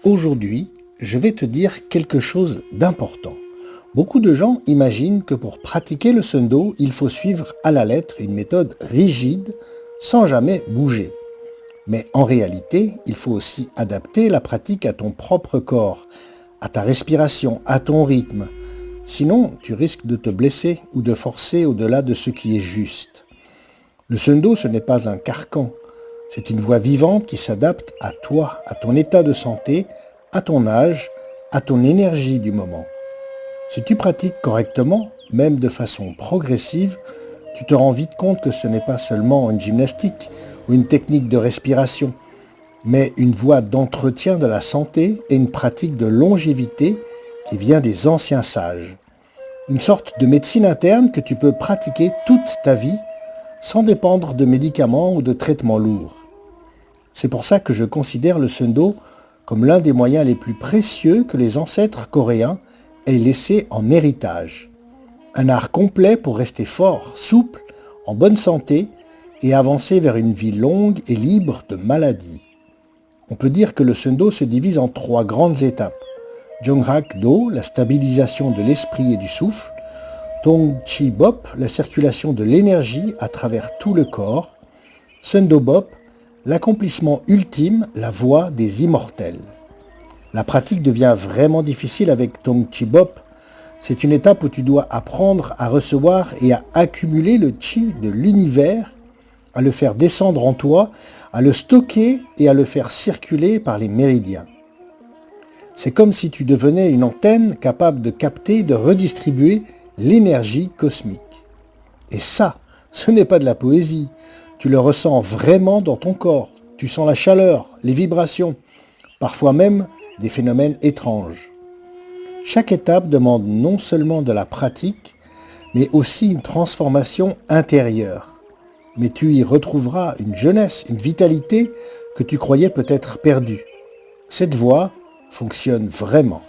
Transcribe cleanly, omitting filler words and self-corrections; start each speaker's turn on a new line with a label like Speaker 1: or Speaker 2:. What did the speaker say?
Speaker 1: Aujourd'hui, je vais te dire quelque chose d'important. Beaucoup de gens imaginent que pour pratiquer le Sun-Do, il faut suivre à la lettre une méthode rigide sans jamais bouger. Mais en réalité, il faut aussi adapter la pratique à ton propre corps, à ta respiration, à ton rythme. Sinon, tu risques de te blesser ou de forcer au-delà de ce qui est juste. Le Sun-Do, ce n'est pas un carcan. C'est une voie vivante qui s'adapte à toi, à ton état de santé, à ton âge, à ton énergie du moment. Si tu pratiques correctement, même de façon progressive, tu te rends vite compte que ce n'est pas seulement une gymnastique ou une technique de respiration, mais une voie d'entretien de la santé et une pratique de longévité qui vient des anciens sages. Une sorte de médecine interne que tu peux pratiquer toute ta vie sans dépendre de médicaments ou de traitements lourds. C'est pour ça que je considère le Sun-Do comme l'un des moyens les plus précieux que les ancêtres coréens aient laissé en héritage. Un art complet pour rester fort, souple, en bonne santé et avancer vers une vie longue et libre de maladies. On peut dire que le Sun-Do se divise en 3 grandes étapes. Jongrak-Do, la stabilisation de l'esprit et du souffle. Tong-Chi-Bop, la circulation de l'énergie à travers tout le corps. Sun-Do-Bop, l'accomplissement ultime, la voie des immortels. La pratique devient vraiment difficile avec Tong-Chi-Bop. C'est une étape où tu dois apprendre à recevoir et à accumuler le chi de l'univers, à le faire descendre en toi, à le stocker et à le faire circuler par les méridiens. C'est comme si tu devenais une antenne capable de capter et de redistribuer l'énergie cosmique. Et ça, ce n'est pas de la poésie. Tu le ressens vraiment dans ton corps. Tu sens la chaleur, les vibrations, parfois même des phénomènes étranges. Chaque étape demande non seulement de la pratique, mais aussi une transformation intérieure. Mais tu y retrouveras une jeunesse, une vitalité que tu croyais peut-être perdue. Cette voie fonctionne vraiment.